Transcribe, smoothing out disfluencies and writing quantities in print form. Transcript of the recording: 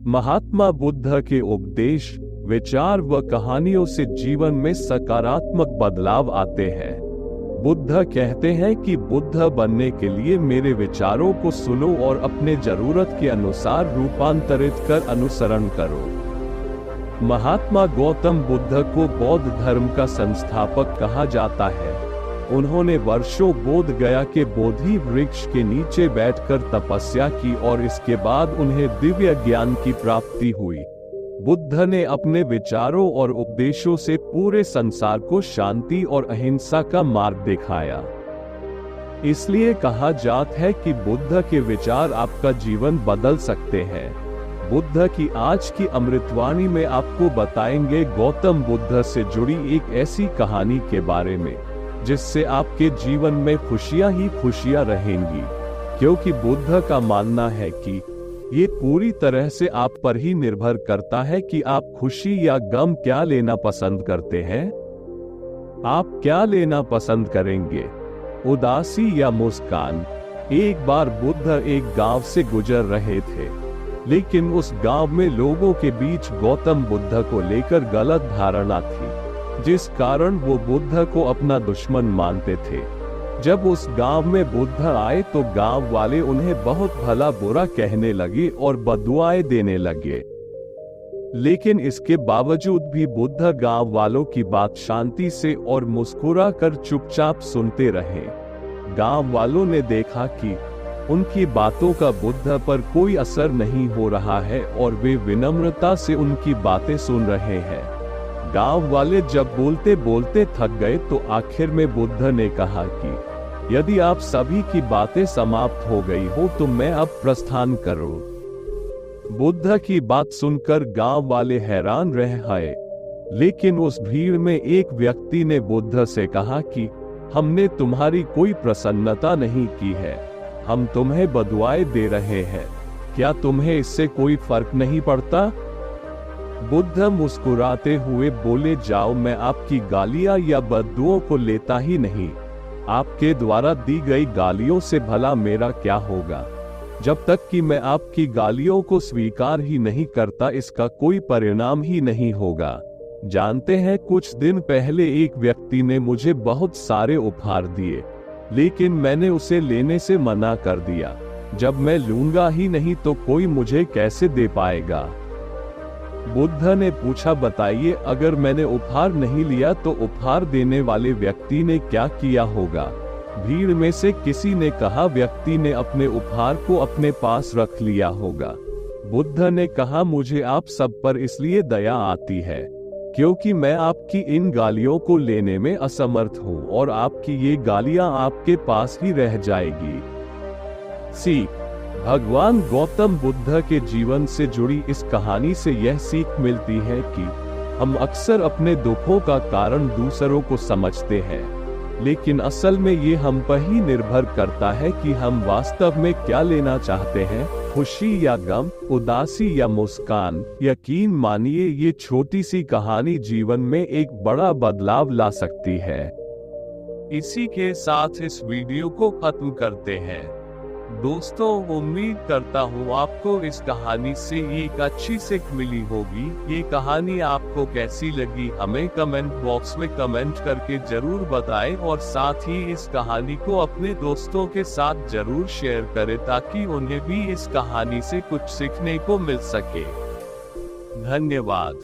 महात्मा बुद्ध के उपदेश, विचार व कहानियों से जीवन में सकारात्मक बदलाव आते हैं। बुद्ध कहते हैं कि बुद्ध बनने के लिए मेरे विचारों को सुनो और अपने जरूरत के अनुसार रूपांतरित कर अनुसरण करो। महात्मा गौतम बुद्ध को बौद्ध धर्म का संस्थापक कहा जाता है। उन्होंने वर्षों बोध गया के बोधि वृक्ष के नीचे बैठकर तपस्या की और इसके बाद उन्हें दिव्य ज्ञान की प्राप्ति हुई। बुद्ध ने अपने विचारों और उपदेशों से पूरे संसार को शांति और अहिंसा का मार्ग दिखाया। इसलिए कहा जाता है कि बुद्ध के विचार आपका जीवन बदल सकते हैं। बुद्ध की आज की अमृतवाणी में आपको बताएंगे गौतम बुद्ध से जुड़ी एक ऐसी कहानी के बारे में जिससे आपके जीवन में खुशियां ही खुशियां रहेंगी, क्योंकि बुद्ध का मानना है कि ये पूरी तरह से आप पर ही निर्भर करता है कि आप खुशी या गम क्या लेना पसंद करते हैं। आप क्या लेना पसंद करेंगे, उदासी या मुस्कान? एक बार बुद्ध एक गांव से गुजर रहे थे, लेकिन उस गांव में लोगों के बीच गौतम बुद्ध को लेकर गलत धारणा थी, जिस कारण वो बुद्ध को अपना दुश्मन मानते थे। जब उस गांव में बुद्ध आए तो गांव वाले उन्हें बहुत भला बुरा कहने लगे और बदुआएं देने लगे, लेकिन इसके बावजूद भी बुद्ध गांव वालों की बात शांति से और मुस्कुरा कर चुपचाप सुनते रहे। गांव वालों ने देखा कि उनकी बातों का बुद्ध पर कोई असर नहीं हो रहा है और वे विनम्रता से उनकी बातें सुन रहे हैं। गांव वाले जब बोलते बोलते थक गए तो आखिर में बुद्ध ने कहा कि यदि आप सभी की बातें समाप्त हो गई हो तो मैं अब प्रस्थान करूं। बुद्ध की बात सुनकर गांव वाले हैरान रह गए, लेकिन उस भीड़ में एक व्यक्ति ने बुद्ध से कहा कि हमने तुम्हारी कोई प्रसन्नता नहीं की है, हम तुम्हें बदुआएं दे रहे हैं, क्या तुम्हें इससे कोई फर्क नहीं पड़ता? बुद्ध मुस्कुराते हुए बोले, जाओ, मैं आपकी गालियां या बद्दुओं को लेता ही नहीं। आपके द्वारा दी गई गालियों से भला मेरा क्या होगा? जब तक कि मैं आपकी गालियों को स्वीकार ही नहीं करता, इसका कोई परिणाम ही नहीं होगा। जानते हैं, कुछ दिन पहले एक व्यक्ति ने मुझे बहुत सारे उपहार दिए, लेकिन मैंने उसे लेने से मना कर दिया। जब मैं लूंगा ही नहीं तो कोई मुझे कैसे दे पाएगा? बुद्ध ने पूछा, बताइए, अगर मैंने उपहार नहीं लिया तो उपहार देने वाले व्यक्ति ने क्या किया होगा? भीड़ में से किसी ने कहा, व्यक्ति ने अपने उपहार को अपने पास रख लिया होगा। बुद्ध ने कहा, मुझे आप सब पर इसलिए दया आती है क्योंकि मैं आपकी इन गालियों को लेने में असमर्थ हूं और आपकी ये गालियां आपके पास ही रह जाएगी। सीख: भगवान गौतम बुद्ध के जीवन से जुड़ी इस कहानी से यह सीख मिलती है कि हम अक्सर अपने दुखों का कारण दूसरों को समझते हैं, लेकिन असल में ये हम पर ही निर्भर करता है कि हम वास्तव में क्या लेना चाहते हैं, खुशी या गम, उदासी या मुस्कान। यकीन मानिए, ये छोटी सी कहानी जीवन में एक बड़ा बदलाव ला सकती है। इसी के साथ इस वीडियो को खत्म करते हैं। दोस्तों, उम्मीद करता हूँ आपको इस कहानी से एक अच्छी सीख मिली होगी। ये कहानी आपको कैसी लगी हमें कमेंट बॉक्स में कमेंट करके जरूर बताएं और साथ ही इस कहानी को अपने दोस्तों के साथ जरूर शेयर करें ताकि उन्हें भी इस कहानी से कुछ सीखने को मिल सके। धन्यवाद।